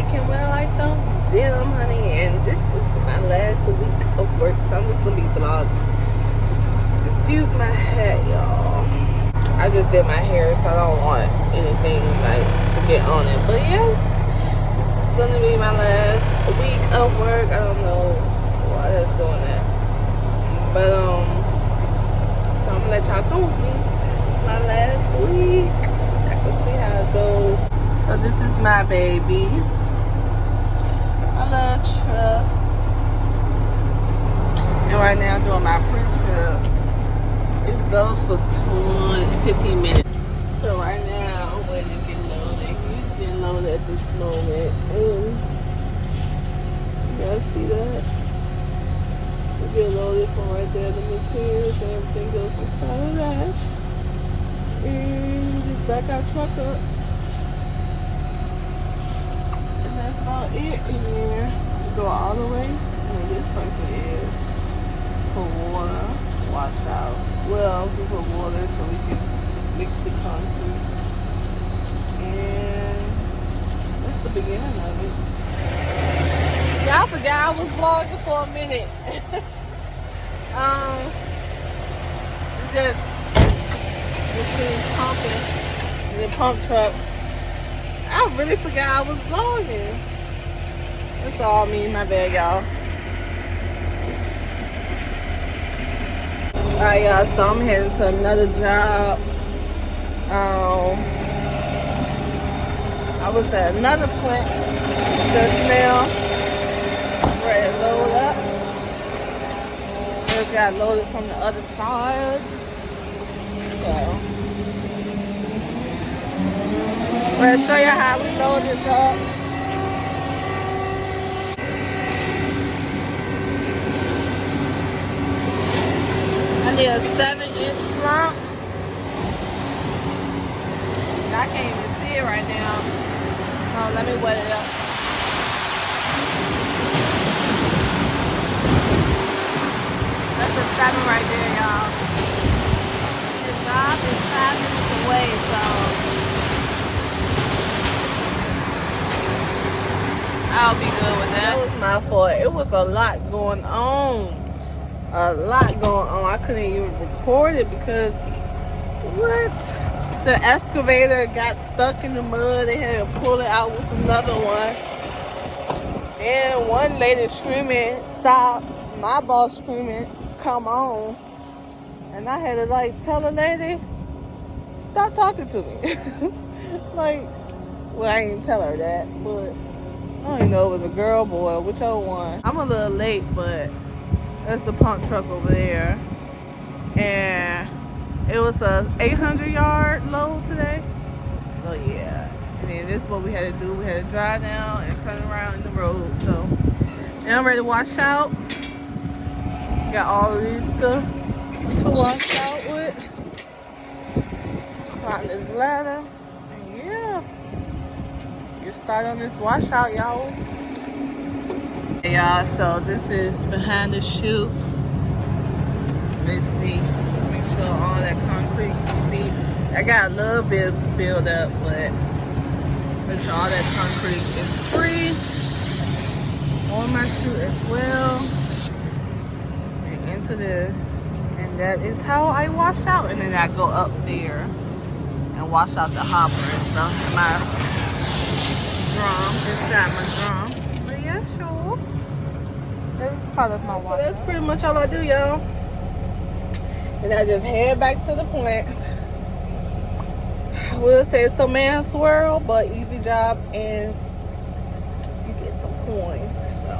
making well like them damn honey, and this is my last week of work, so I'm just gonna be vlogging. Excuse my hat, y'all. I just did my hair, so I don't want anything like to get on it. But yes, this is gonna be my last week of work. I don't know why that's doing that, but so I'm gonna let y'all come with me. My last week, so I can see how it goes. So this is my baby. I love truck. And right now I'm doing my pre-trip. It goes for 15 minutes. So right now I'm waiting to get loaded. He's getting loaded at this moment. And you guys see that? We get loaded from right there, the materials and everything goes inside of that. And we just back our truck up. And that's about it in there. We go all the way. And this person is for water, wash out. Well, we put water so we can mix the concrete. And that's the beginning of it. Y'all forgot I was vlogging for a minute. Just seen pumping in the pump truck. I really forgot I was vlogging. That's all me, my bad, y'all. Alright, y'all, so I'm heading to another job. I was at another plant just now. Ready to load up. Just got loaded from the other side. So, I'm going to show you how we load this up. I need a 7-inch slump. I can't even see it right now. Oh, let me wet it up. That's a 7 right there, y'all. This job is 5 minutes away, so I'll be good with that. That was my fault. It was a lot going on. I couldn't even record it because the excavator got stuck in the mud. They had to pull it out with another one. And one lady screaming, stop. My boss screaming, come on. And I had to like tell the lady, stop talking to me. Like, well, I didn't tell her that, but I don't even know if it was a girl, boy, whichever one. I'm a little late, but that's the pump truck over there. And it was a 800-yard load today. So yeah. And then this is what we had to do. We had to drive down and turn around in the road. So now I'm ready to wash out. Got all of these stuff to wash out with. Climb this ladder. And yeah. Get started on this wash out, y'all. Hey y'all, so this is behind the chute. Basically, make sure all that concrete, you see, I got a little bit build up, but make sure all that concrete is free on my chute as well. And into this. And that is how I wash out. And then I go up there and wash out the hopper and stuff in my drum, inside my drum. But yeah, sure. That's part of my wash. So that's pretty much all I do, y'all. And I just head back to the plant. I will say it's a man's world, but easy job and you get some coins. So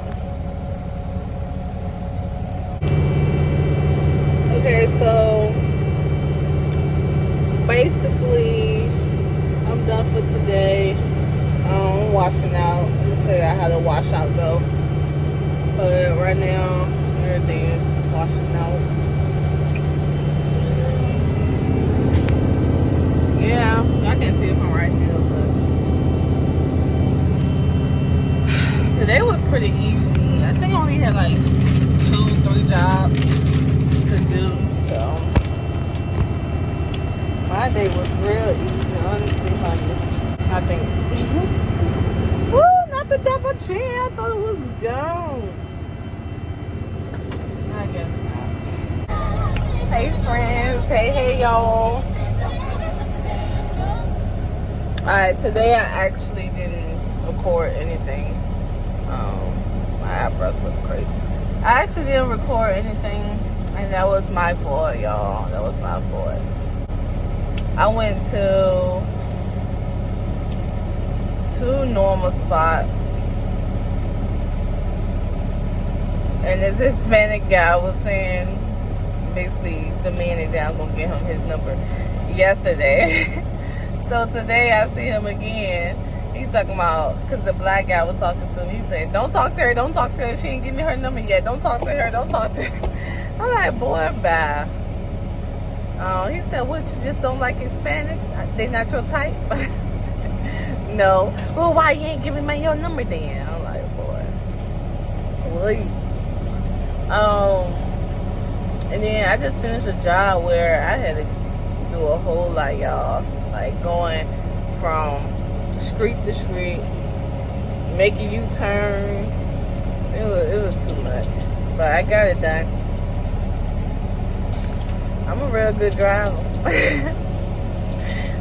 okay, so basically I'm done for today. I'm washing out. I'm gonna show you how the wash out go. But right now everything is washing out. Yeah, I can see it from right here, but today was pretty easy. I think I only had like 2-3 jobs to do, so my day was real easy, honestly, honest. I think. Woo, not the my chain? I thought it was gone. I guess not. Hey friends, hey y'all. Alright, today I actually didn't record anything. My eyebrows look crazy. I actually didn't record anything, and that was my fault, y'all. That was my fault. I went to 2 normal spots, and this Hispanic guy was saying, basically demanding that I'm gonna get him his number yesterday. So today I see him again. He talking about, because the black guy was talking to him. He said, don't talk to her, don't talk to her. She ain't give me her number yet. Don't talk to her, don't talk to her. I'm like, boy, bye. He said, what, you just don't like Hispanics? They not your type? No. Well, why you ain't giving me your number then? I'm like, boy, please. And then I just finished a job where I had to do a whole lot, y'all. Like going from street to street, making U-turns. It was too much, but I got it done. I'm a real good driver.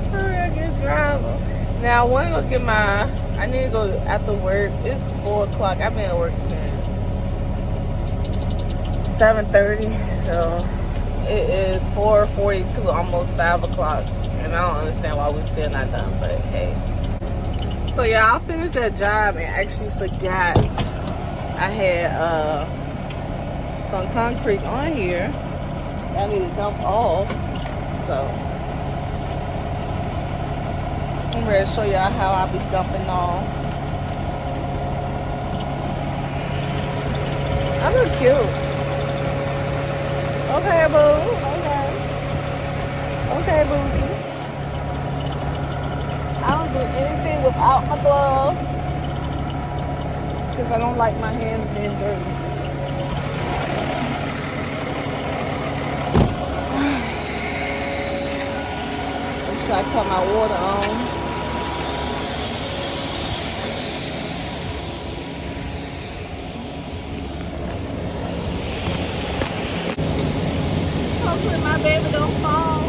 I'm a real good driver. Now I want to go get I need to go after work. It's 4 o'clock. I've been at work since 7:30, so it is 4:42, almost 5 o'clock. And I don't understand why we're still not done, but hey. So yeah, I finished that job and actually forgot I had some concrete on here I need to dump off. So I'm ready to show y'all how I be dumping off. I look cute. Okay, boo. Okay, boo. I don't do anything without my gloves because I don't like my hands being dirty. Make sure I cut my water on. Hopefully my baby don't fall.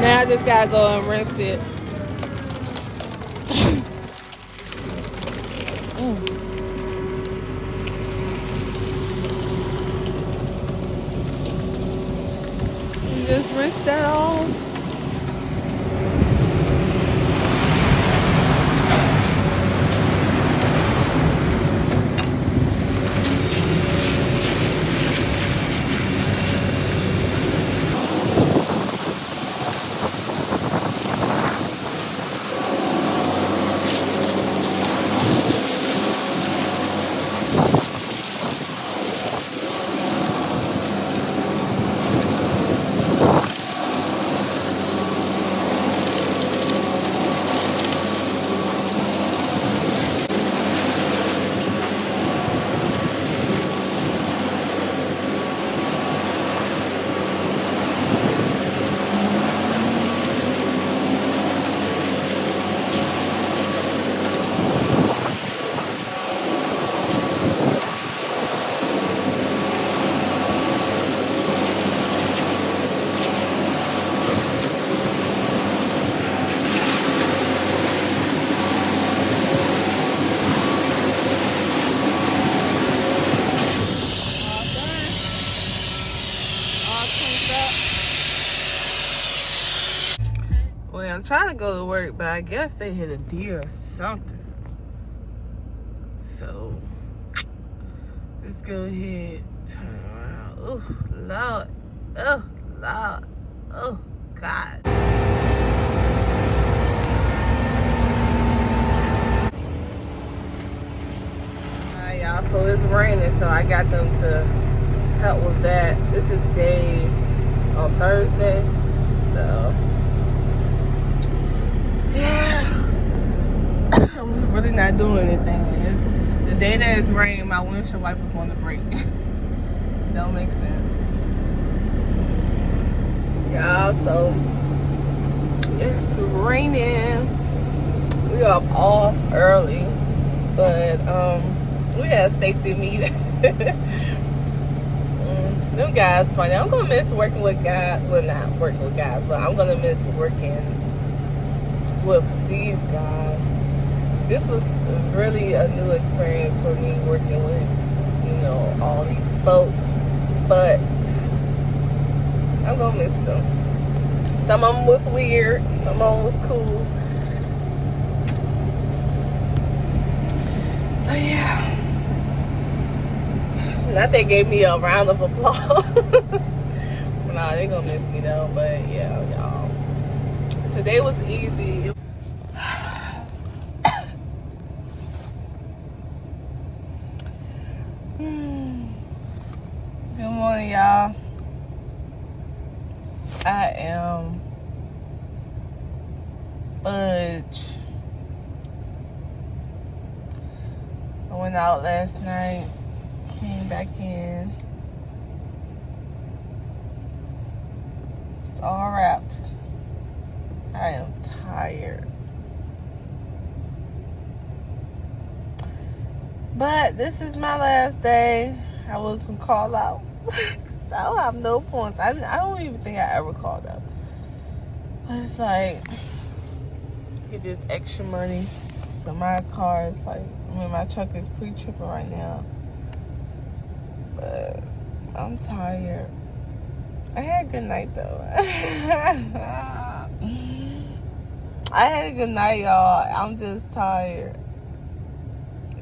Now I just gotta go and rinse it. Just rinse that off. Well, I'm trying to go to work, but I guess they hit a deer or something. So, let's go ahead, turn around. Oh, Lord. Oh, Lord. Oh, God. Alright, y'all, so it's raining, so I got them to help with that. This is day on Thursday, so yeah. I'm really not doing anything. It's the day that it's raining, my windshield wipers want to break. Don't make sense. Y'all, so it's raining. We are off early, but we had a safety meeting. Them guys funny. I'm gonna miss working with guys. Well, not working with guys, but I'm gonna miss working with these guys. This was really a new experience for me, working with, you know, all these folks. But I'm gonna miss them. Some of them was weird. Some of them was cool. So yeah. Not they gave me a round of applause. Nah, they gonna miss me though. But yeah, y'all. Today was easy. Good morning, y'all. I am fudge. I went out last night. Came back in. It's all wraps. I am tired. But this is my last day. I was gonna call out. So I don't have no points. I don't even think I ever called out. But it's like, get this extra money. So my car is like, my truck is pre-tripping right now. But I'm tired. I had a good night though. I had a good night, y'all. I'm just tired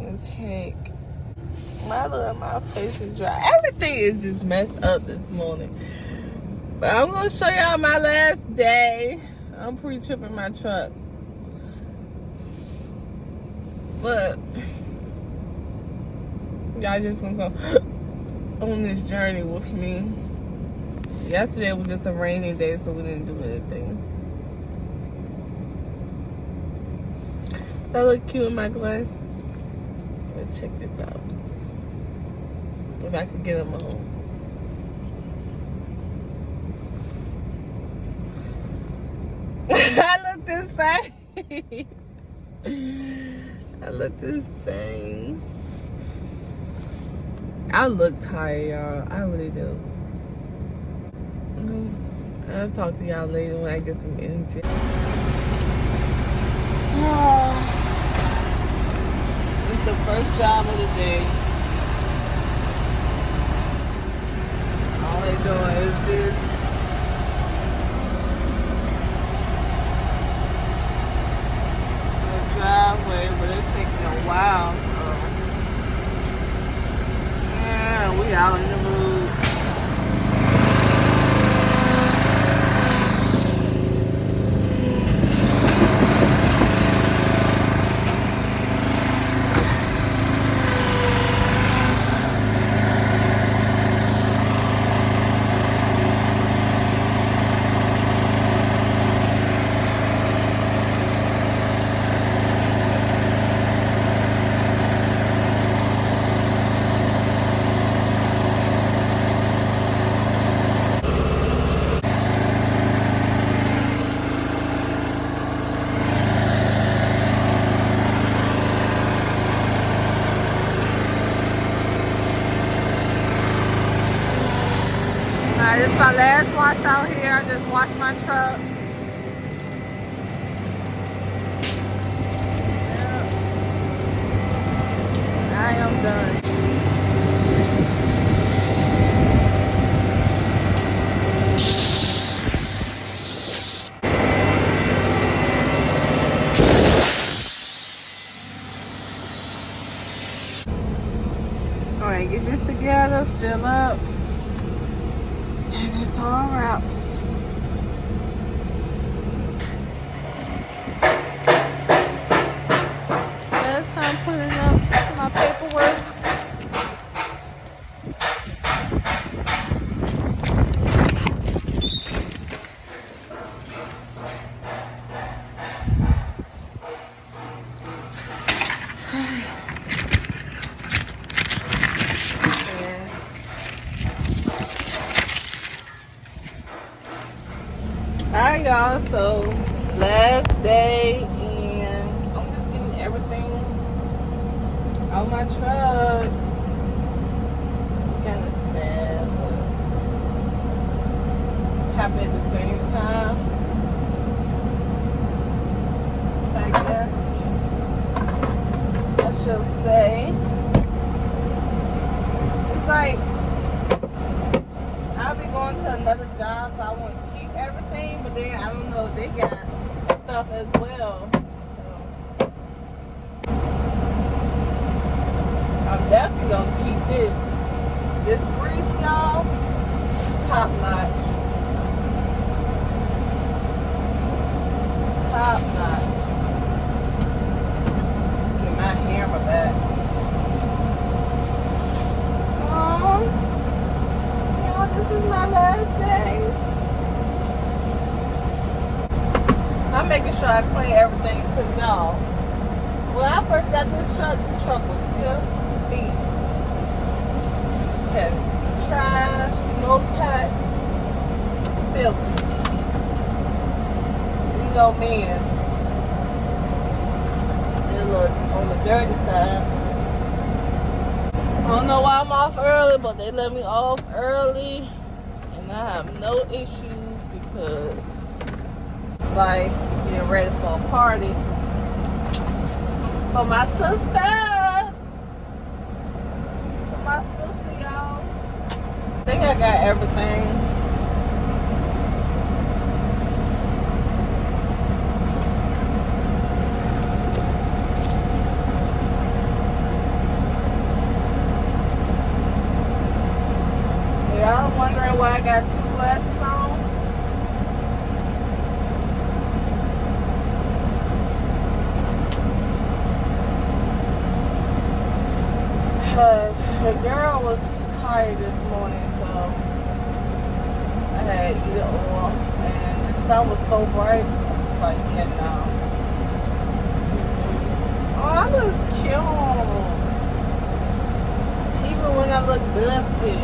as heck. My face is dry. Everything is just messed up this morning. But I'm gonna show y'all my last day. I'm pre-tripping my truck. But y'all just gonna go on this journey with me. Yesterday was just a rainy day, so we didn't do anything. I look cute in my glasses. Let's check this out. If I could get them on. I look the same. I look the same. I look tired, y'all. I really do. I'll talk to y'all later when I get some energy. It's the first job of the day. All they doing is this. The driveway, but it's taking a while, so yeah, we out in the mood. Alright, this is my last wash out here. I just washed my truck. Yep. I am done. fill up. And it's all wraps. Last time putting up my paperwork. Alright y'all, so last day and I'm just getting everything out my truck. Kinda sad, but happy at the same time. I guess I should say. It's like I'll be going to another job, so I want to keep everything, but then I don't know if they got stuff as well. So I'm definitely gonna keep this grease, y'all, top notch. Top notch. Get my hammer back. This is my last day. I'm making sure I clean everything because y'all, when I first got this truck, the truck was filthy. Had trash, smoke packs, filthy. You know me, a little on the dirty side. I don't know why I'm off early, but they let me off early. And I have no issues because it's like getting ready for a party. For my sister. For my sister, y'all. I think I got everything. Y'all wondering why I got two glasses on? Because the girl was tired this morning, so I had either or. And the sun was so bright, it's like, yeah, no. Oh, I look cute. Even when I look dusty.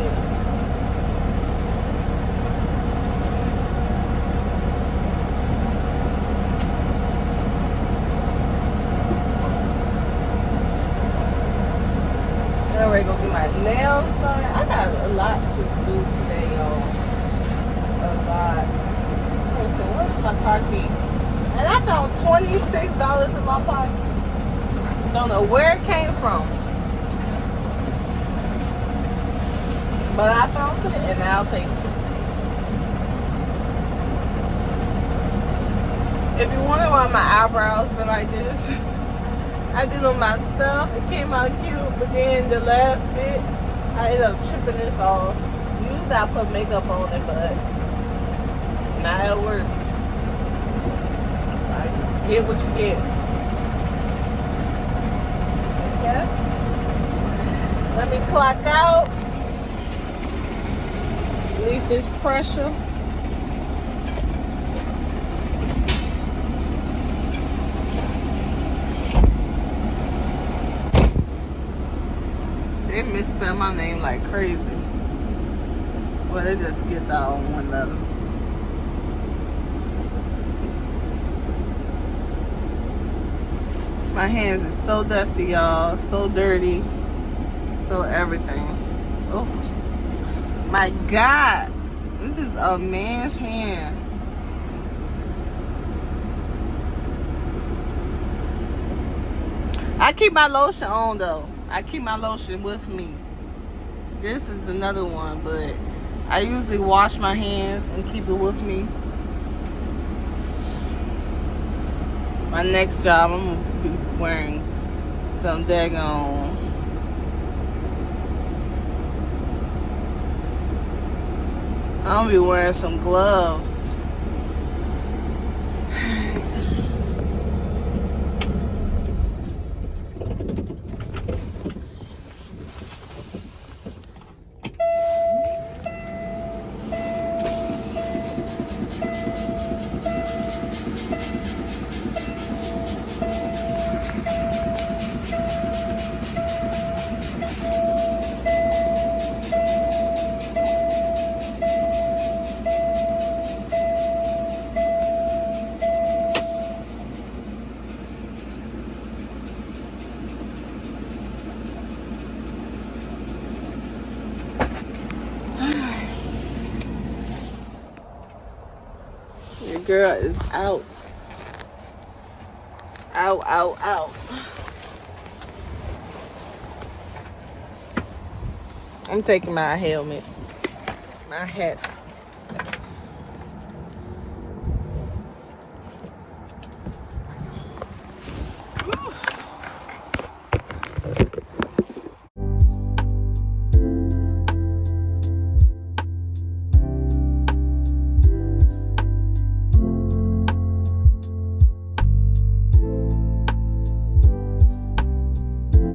I'm ready to go get my nails done. I got a lot to do today, y'all. A lot. Let me see, where's my car key? And I found $26 in my pocket. Don't know where it came from. But I found it and I'll take it. If you wonder why my eyebrows been like this, I did them myself. It came out cute, but then the last bit, I ended up chipping this off. Usually I put makeup on it, but now it worked. Get what you get. Okay. Let me clock out. Release this pressure. They misspell my name like crazy. Well, they just skipped out on one letter. My hands is so dusty, y'all. So dirty. So everything. Oh my God. This is a man's hand. I keep my lotion on though. I keep my lotion with me. This is another one, but I usually wash my hands and keep it with me. My next job, I'm gonna be wearing some daggone I'm gonna be wearing some gloves. Your girl is out. Out, out, out. I'm taking my helmet, my hat.